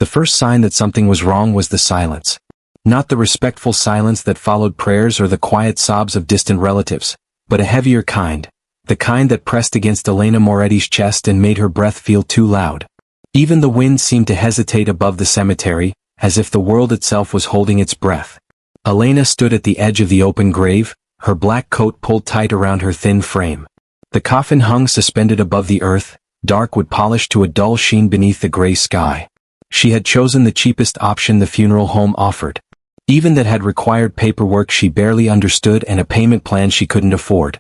The first sign that something was wrong was the silence. Not the respectful silence that followed prayers or the quiet sobs of distant relatives, but a heavier kind, the kind that pressed against Elena Moretti's chest and made her breath feel too loud. Even the wind seemed to hesitate above the cemetery, as if the world itself was holding its breath. Elena stood at the edge of the open grave, her black coat pulled tight around her thin frame. The coffin hung suspended above the earth, dark wood polished to a dull sheen beneath the gray sky. She had chosen the cheapest option the funeral home offered. Even that had required paperwork she barely understood and a payment plan she couldn't afford.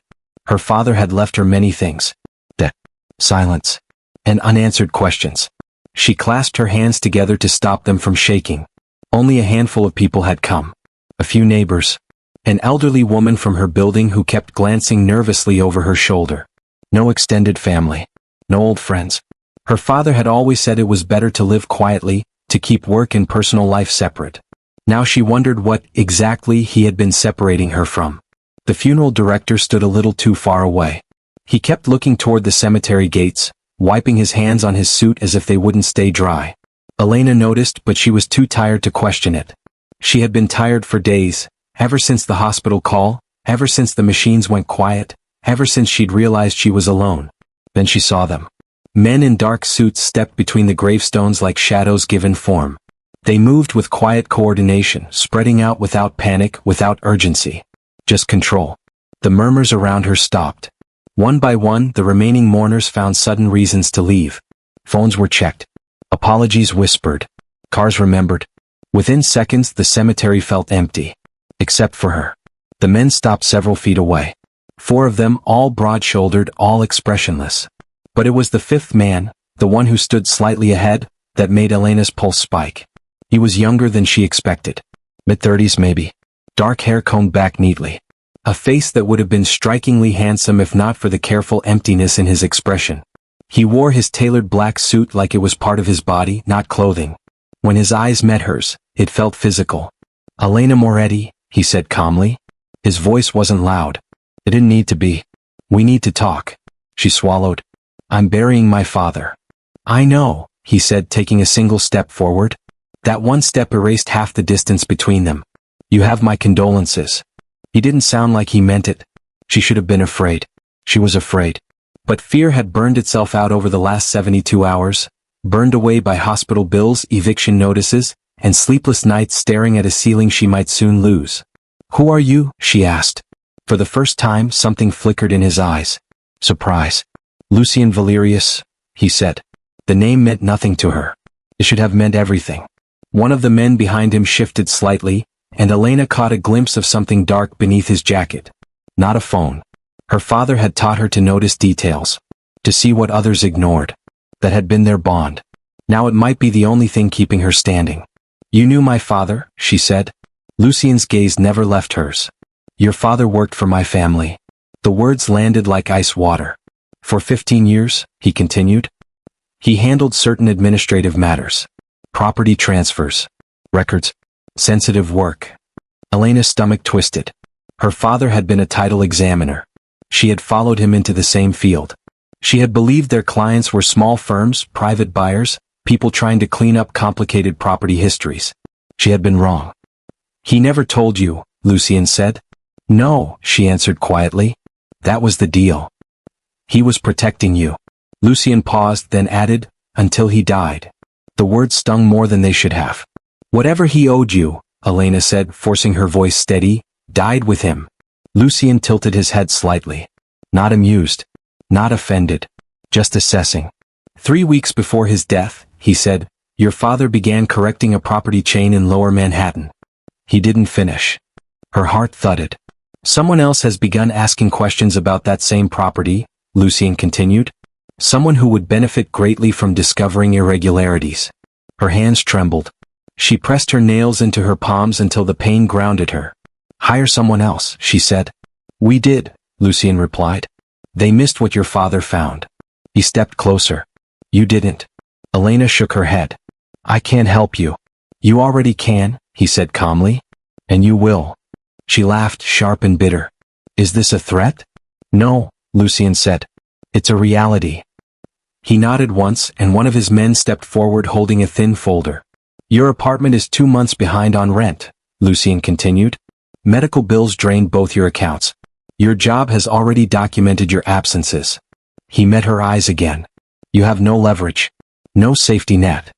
Her father had left her many things. Death, silence, and unanswered questions. She clasped her hands together to stop them from shaking. Only a handful of people had come. A few neighbors. An elderly woman from her building who kept glancing nervously over her shoulder. No extended family. No old friends. Her father had always said it was better to live quietly, to keep work and personal life separate. Now she wondered what, exactly, he had been separating her from. The funeral director stood a little too far away. He kept looking toward the cemetery gates, wiping his hands on his suit as if they wouldn't stay dry. Elena noticed, but she was too tired to question it. She had been tired for days, ever since the hospital call, ever since the machines went quiet, ever since she'd realized she was alone. Then she saw them. Men in dark suits stepped between the gravestones like shadows given form. They moved with quiet coordination, spreading out without panic, without urgency. Just control. The murmurs around her stopped. One by one, the remaining mourners found sudden reasons to leave. Phones were checked. Apologies whispered. Cars remembered. Within seconds, the cemetery felt empty. Except for her. The men stopped several feet away. 4 of them, all broad-shouldered, all expressionless. But it was the 5th man, the one who stood slightly ahead, that made Elena's pulse spike. He was younger than she expected. Mid-30s maybe. Dark hair combed back neatly. A face that would have been strikingly handsome if not for the careful emptiness in his expression. He wore his tailored black suit like it was part of his body, not clothing. When his eyes met hers, it felt physical. "Elena Moretti," he said calmly. His voice wasn't loud. It didn't need to be. "We need to talk." She swallowed. "I'm burying my father." "I know," he said, taking a single step forward. That one step erased half the distance between them. "You have my condolences." He didn't sound like he meant it. She should have been afraid. She was afraid. But fear had burned itself out over the last 72 hours, burned away by hospital bills, eviction notices, and sleepless nights staring at a ceiling she might soon lose. "Who are you?" she asked. For the first time, something flickered in his eyes. Surprise. "Lucien Valerius," he said. The name meant nothing to her. It should have meant everything. One of the men behind him shifted slightly, and Elena caught a glimpse of something dark beneath his jacket. Not a phone. Her father had taught her to notice details. To see what others ignored. That had been their bond. Now it might be the only thing keeping her standing. "You knew my father," she said. Lucien's gaze never left hers. "Your father worked for my family." The words landed like ice water. "For 15 years, he continued. He handled certain administrative matters. Property transfers. Records. Sensitive work." Elena's stomach twisted. Her father had been a title examiner. She had followed him into the same field. She had believed their clients were small firms, private buyers, people trying to clean up complicated property histories. She had been wrong. "He never told you," Lucien said. "No," she answered quietly. "That was the deal. He was protecting you." Lucien paused, then added, "until he died." The words stung more than they should have. "Whatever he owed you," Elena said, forcing her voice steady, "died with him." Lucien tilted his head slightly. Not amused. Not offended. Just assessing. "3 weeks before his death," he said, "your father began correcting a property chain in Lower Manhattan." He didn't finish. Her heart thudded. "Someone else has begun asking questions about that same property," Lucien continued. "Someone who would benefit greatly from discovering irregularities." Her hands trembled. She pressed her nails into her palms until the pain grounded her. "Hire someone else," she said. "We did," Lucien replied. "They missed what your father found." He stepped closer. "You didn't." Elena shook her head. "I can't help you." "You already can," he said calmly. "And you will." She laughed, sharp and bitter. "Is this a threat?" "No," Lucien said. "It's a reality." He nodded once, and one of his men stepped forward holding a thin folder. Your apartment is 2 months behind on rent, Lucien continued. Medical bills drained both your accounts. Your job has already documented your absences. He met her eyes again. You have no leverage. No safety net.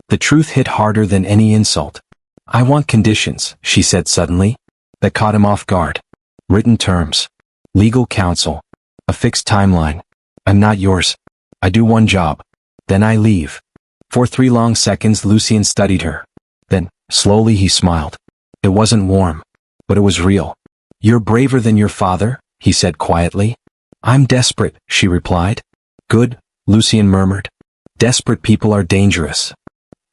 The truth hit harder than any insult. I want conditions, she said suddenly. That caught him off guard. Written terms. Legal counsel. A fixed timeline. I'm not yours. I do one job. Then I leave. For 3 long seconds Lucien studied her. Then, slowly he smiled. It wasn't warm. But it was real. You're braver than your father, he said quietly. I'm desperate, she replied. Good, Lucien murmured. Desperate people are dangerous.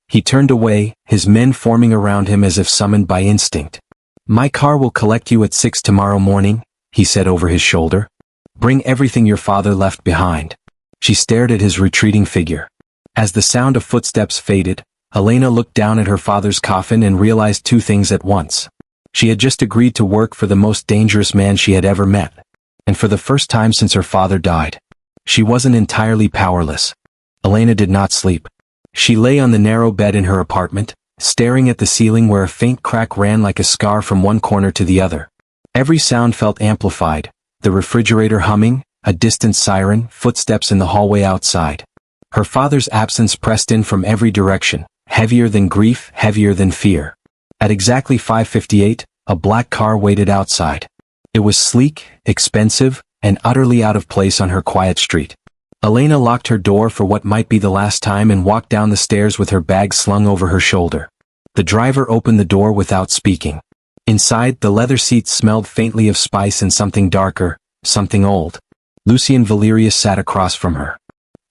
He turned away, his men forming around him as if summoned by instinct. My car will collect you at 6 tomorrow morning, he said over his shoulder. Bring everything your father left behind. She stared at his retreating figure. As the sound of footsteps faded, Elena looked down at her father's coffin and realized 2 things at once. She had just agreed to work for the most dangerous man she had ever met. And for the first time since her father died. She wasn't entirely powerless. Elena did not sleep. She lay on the narrow bed in her apartment, staring at the ceiling where a faint crack ran like a scar from one corner to the other. Every sound felt amplified, the refrigerator humming, a distant siren, footsteps in the hallway outside. Her father's absence pressed in from every direction, heavier than grief, heavier than fear. At exactly 5:58, a black car waited outside. It was sleek, expensive, and utterly out of place on her quiet street. Elena locked her door for what might be the last time and walked down the stairs with her bag slung over her shoulder. The driver opened the door without speaking. Inside, the leather seats smelled faintly of spice and something darker, something old. Lucien Valerius sat across from her.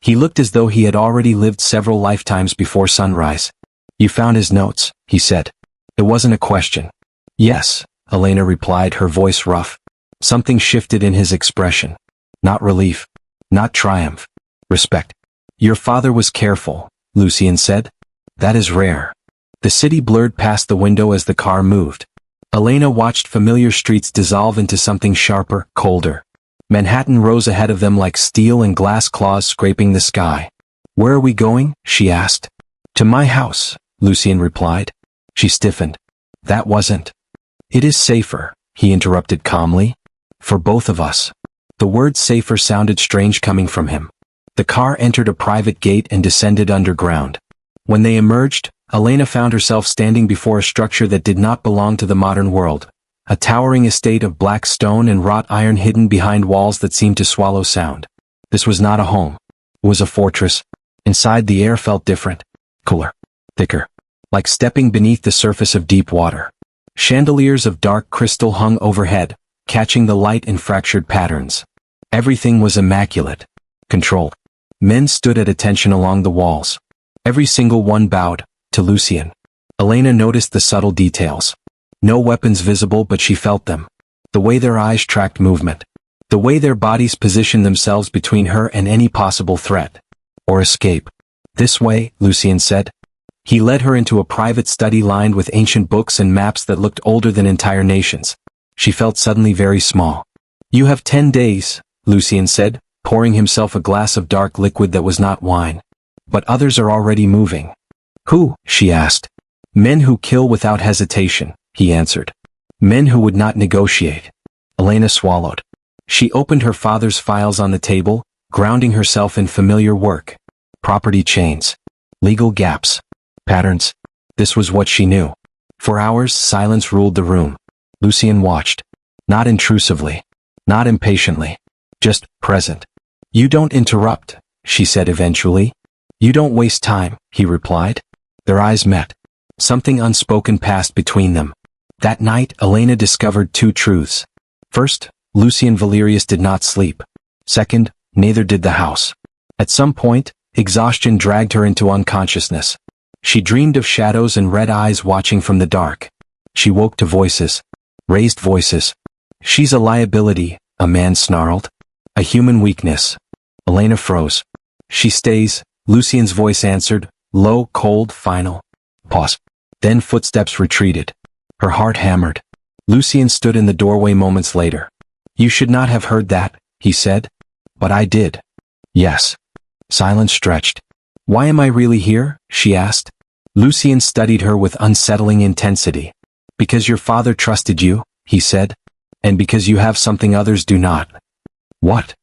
He looked as though he had already lived several lifetimes before sunrise. You found his notes, he said. It wasn't a question. Yes, Elena replied, her voice rough. Something shifted in his expression. Not relief. Not triumph. Respect. Your father was careful, Lucien said. That is rare. The city blurred past the window as the car moved. Elena watched familiar streets dissolve into something sharper, colder. Manhattan rose ahead of them like steel and glass claws scraping the sky. Where are we going? She asked. To my house, Lucien replied. She stiffened. That wasn't. It is safer, he interrupted calmly. For both of us. The word safer sounded strange coming from him. The car entered a private gate and descended underground. When they emerged, Elena found herself standing before a structure that did not belong to the modern world. A towering estate of black stone and wrought iron hidden behind walls that seemed to swallow sound. This was not a home. It was a fortress. Inside the air felt different. Cooler. Thicker. Like stepping beneath the surface of deep water. Chandeliers of dark crystal hung overhead, catching the light in fractured patterns. Everything was immaculate. Controlled. Men stood at attention along the walls. Every single one bowed, to Lucien. Elena noticed the subtle details. No weapons visible, but she felt them. The way their eyes tracked movement. The way their bodies positioned themselves between her and any possible threat. Or escape. This way, Lucien said. He led her into a private study lined with ancient books and maps that looked older than entire nations. She felt suddenly very small. You have 10 days, Lucien said, pouring himself a glass of dark liquid that was not wine. But others are already moving. Who? She asked. Men who kill without hesitation, he answered. Men who would not negotiate. Elena swallowed. She opened her father's files on the table, grounding herself in familiar work. Property chains. Legal gaps. Patterns. This was what she knew. For hours, silence ruled the room. Lucien watched. Not intrusively. Not impatiently. Just present. You don't interrupt, she said eventually. You don't waste time, he replied. Their eyes met. Something unspoken passed between them. That night, Elena discovered 2 truths. First, Lucien Valerius did not sleep. Second, neither did the house. At some point, exhaustion dragged her into unconsciousness. She dreamed of shadows and red eyes watching from the dark. She woke to voices. Raised voices. She's a liability, a man snarled. A human weakness. Elena froze. She stays, Lucien's voice answered, low, cold, final. Pause. Then footsteps retreated. Her heart hammered. Lucien stood in the doorway moments later. You should not have heard that, he said. But I did. Yes. Silence stretched. Why am I really here? She asked. Lucien studied her with unsettling intensity. Because your father trusted you, he said. And because you have something others do not. What?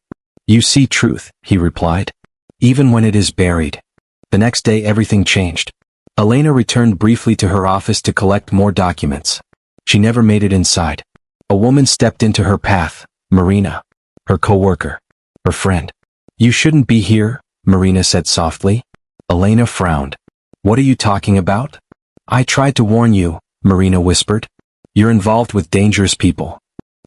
You see truth, he replied. Even when it is buried. The next day everything changed. Elena returned briefly to her office to collect more documents. She never made it inside. A woman stepped into her path, Marina. Her co-worker. Her friend. You shouldn't be here, Marina said softly. Elena frowned. What are you talking about? I tried to warn you, Marina whispered. You're involved with dangerous people.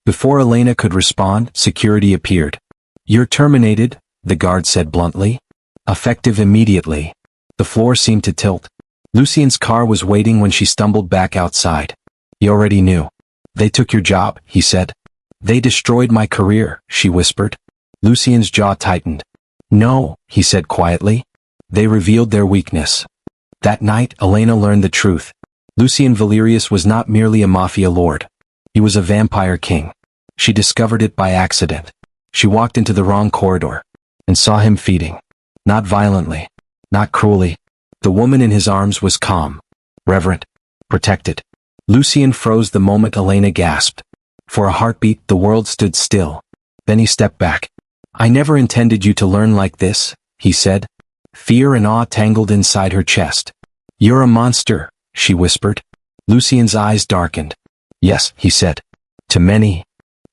Before Elena could respond, security appeared. You're terminated, the guard said bluntly. Effective immediately. The floor seemed to tilt. Lucien's car was waiting when she stumbled back outside. He already knew. They took your job, he said. They destroyed my career, she whispered. Lucien's jaw tightened. No, he said quietly. They revealed their weakness. That night, Elena learned the truth. Lucien Valerius was not merely a mafia lord. He was a vampire king. She discovered it by accident. She walked into the wrong corridor and saw him feeding. Not violently. Not cruelly. The woman in his arms was calm. Reverent. Protected. Lucien froze the moment Elena gasped. For a heartbeat, the world stood still. Then he stepped back. I never intended you to learn like this, he said. Fear and awe tangled inside her chest. You're a monster, she whispered. Lucien's eyes darkened. Yes, he said. To many.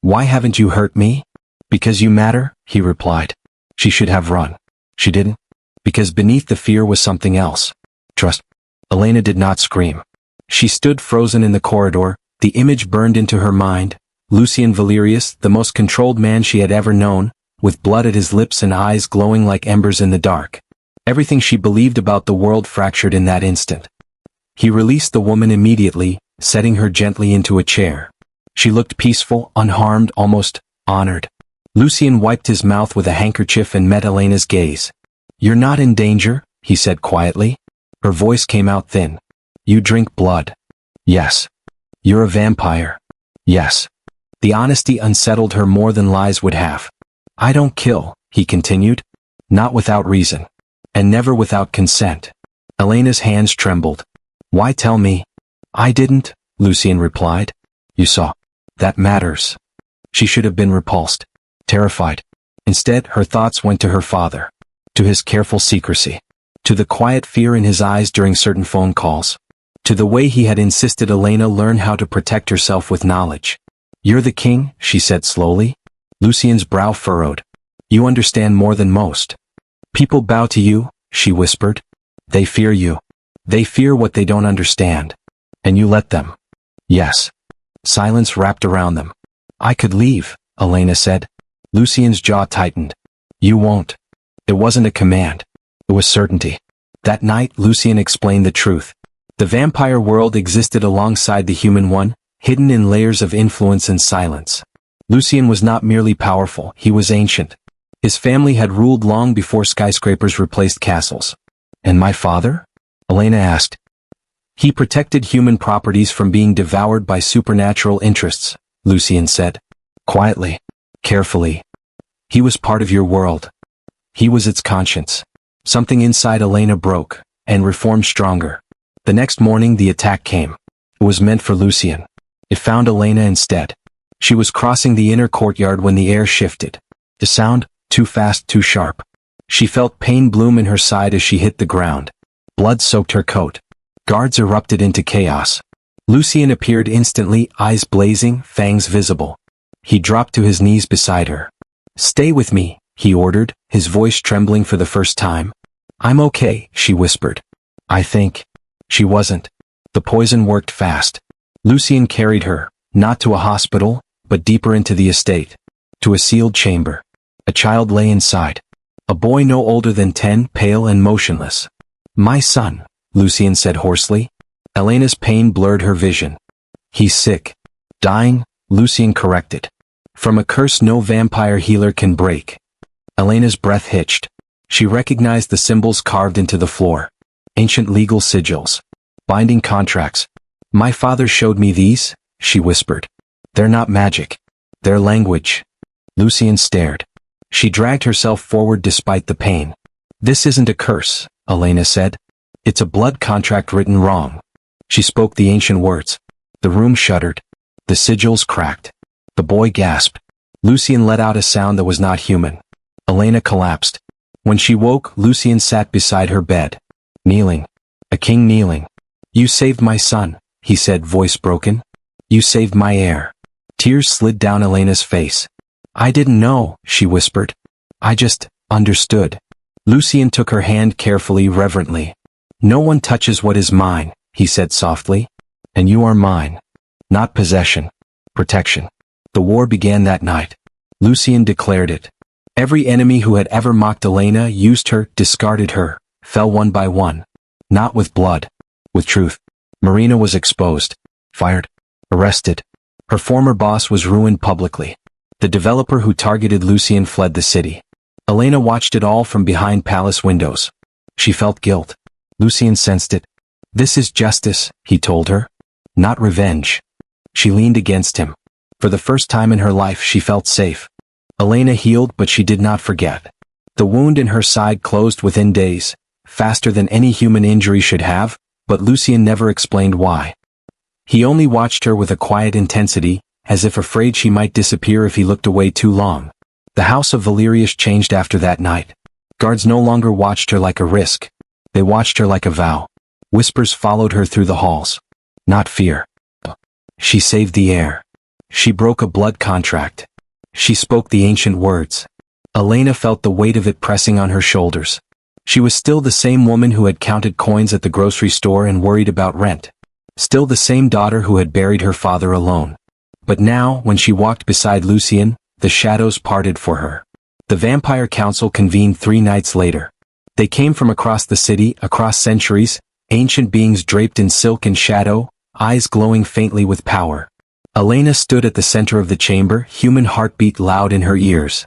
Why haven't you hurt me? Because you matter, he replied. She should have run. She didn't. Because beneath the fear was something else. Trust. Elena did not scream. She stood frozen in the corridor, the image burned into her mind. Lucien Valerius, the most controlled man she had ever known, with blood at his lips and eyes glowing like embers in the dark. Everything she believed about the world fractured in that instant. He released the woman immediately, setting her gently into a chair. She looked peaceful, unharmed, almost honored. Lucien wiped his mouth with a handkerchief and met Elena's gaze. You're not in danger, he said quietly. Her voice came out thin. You drink blood. Yes. You're a vampire. Yes. The honesty unsettled her more than lies would have. I don't kill, he continued. Not without reason. And never without consent. Elena's hands trembled. Why tell me? I didn't, Lucien replied. You saw. That matters. She should have been repulsed. Terrified. Instead, her thoughts went to her father. To his careful secrecy. To the quiet fear in his eyes during certain phone calls. To the way he had insisted Elena learn how to protect herself with knowledge. You're the king, she said slowly. Lucien's brow furrowed. You understand more than most. People bow to you, she whispered. They fear you. They fear what they don't understand. And you let them. Yes. Silence wrapped around them. I could leave, Elena said. Lucien's jaw tightened. You won't. It wasn't a command. It was certainty. That night, Lucien explained the truth. The vampire world existed alongside the human one, hidden in layers of influence and silence. Lucien was not merely powerful, he was ancient. His family had ruled long before skyscrapers replaced castles. And my father? Elena asked. He protected human properties from being devoured by supernatural interests, Lucien said. Quietly. Carefully. He was part of your world. He was its conscience. Something inside Elena broke, and reformed stronger. The next morning the attack came. It was meant for Lucien. It found Elena instead. She was crossing the inner courtyard when the air shifted. The sound, too fast, too sharp. She felt pain bloom in her side as she hit the ground. Blood soaked her coat. Guards erupted into chaos. Lucien appeared instantly, eyes blazing, fangs visible. He dropped to his knees beside her. Stay with me, he ordered, his voice trembling for the first time. I'm okay, she whispered. I think. She wasn't. The poison worked fast. Lucien carried her, not to a hospital, but deeper into the estate. To a sealed chamber. A child lay inside. A boy no older than 10, pale and motionless. My son, Lucien said hoarsely. Elena's pain blurred her vision. He's sick. Dying, Lucien corrected. From a curse no vampire healer can break. Elena's breath hitched. She recognized the symbols carved into the floor. Ancient legal sigils. Binding contracts. My father showed me these, she whispered. They're not magic. They're language. Lucien stared. She dragged herself forward despite the pain. This isn't a curse, Elena said. It's a blood contract written wrong. She spoke the ancient words. The room shuddered. The sigils cracked. The boy gasped. Lucien let out a sound that was not human. Elena collapsed. When she woke, Lucien sat beside her bed. Kneeling. A king kneeling. You saved my son, he said, voice broken. You saved my heir. Tears slid down Elena's face. I didn't know, she whispered. I just understood. Lucien took her hand carefully, reverently. No one touches what is mine, he said softly. And you are mine. Not possession. Protection. The war began that night. Lucien declared it. Every enemy who had ever mocked Elena, used her, discarded her, fell one by one. Not with blood. With truth. Marina was exposed. Fired. Arrested. Her former boss was ruined publicly. The developer who targeted Lucien fled the city. Elena watched it all from behind palace windows. She felt guilt. Lucien sensed it. This is justice, he told her. Not revenge. She leaned against him. For the first time in her life she felt safe. Elena healed, but she did not forget. The wound in her side closed within days, faster than any human injury should have, but Lucien never explained why. He only watched her with a quiet intensity, as if afraid she might disappear if he looked away too long. The house of Valerius changed after that night. Guards no longer watched her like a risk. They watched her like a vow. Whispers followed her through the halls. Not fear. She saved the heir. She broke a blood contract. She spoke the ancient words. Elena felt the weight of it pressing on her shoulders. She was still the same woman who had counted coins at the grocery store and worried about rent. Still the same daughter who had buried her father alone. But now, when she walked beside Lucien, the shadows parted for her. The Vampire Council convened 3 nights later. They came from across the city, across centuries, ancient beings draped in silk and shadow, eyes glowing faintly with power. Elena stood at the center of the chamber, human heartbeat loud in her ears.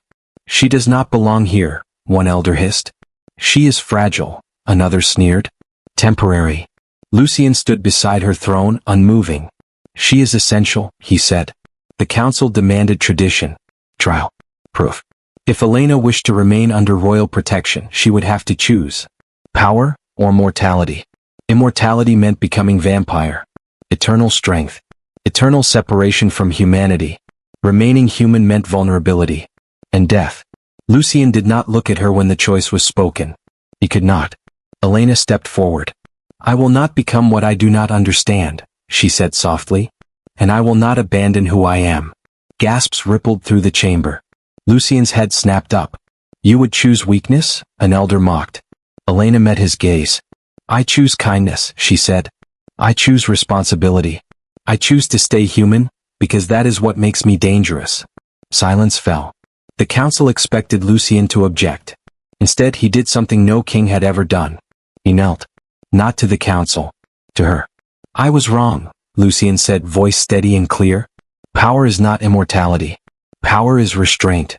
She does not belong here, one elder hissed. She is fragile, another sneered. Temporary. Lucien stood beside her throne, unmoving. She is essential, he said. The council demanded tradition. Trial. Proof. If Elena wished to remain under royal protection, she would have to choose. Power, or mortality. Immortality meant becoming vampire. Eternal strength. Eternal separation from humanity. Remaining human meant vulnerability. And death. Lucien did not look at her when the choice was spoken. He could not. Elena stepped forward. I will not become what I do not understand, she said softly. And I will not abandon who I am. Gasps rippled through the chamber. Lucien's head snapped up. You would choose weakness? An elder mocked. Elena met his gaze. I choose kindness, she said. I choose responsibility. I choose to stay human, because that is what makes me dangerous. Silence fell. The council expected Lucien to object. Instead, he did something no king had ever done. He knelt. Not to the council. To her. I was wrong, Lucien said, voice steady and clear. Power is not immortality. Power is restraint.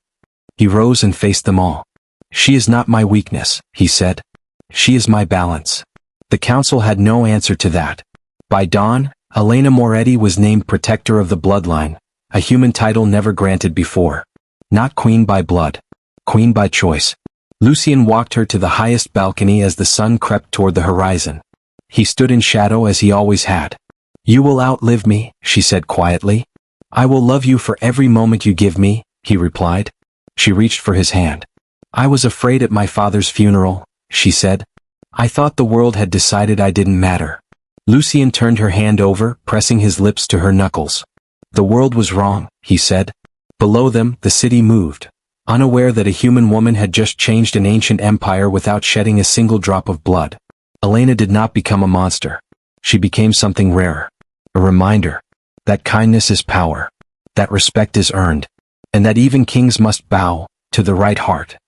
He rose and faced them all. She is not my weakness, he said. She is my balance. The council had no answer to that. By dawn, Elena Moretti was named Protector of the Bloodline, a human title never granted before. Not queen by blood. Queen by choice. Lucien walked her to the highest balcony as the sun crept toward the horizon. He stood in shadow as he always had. You will outlive me, she said quietly. I will love you for every moment you give me, he replied. She reached for his hand. I was afraid at my father's funeral, she said. I thought the world had decided I didn't matter. Lucien turned her hand over, pressing his lips to her knuckles. The world was wrong, he said. Below them, the city moved, unaware that a human woman had just changed an ancient empire without shedding a single drop of blood. Elena did not become a monster. She became something rarer. A reminder that kindness is power, that respect is earned, and that even kings must bow to the right heart.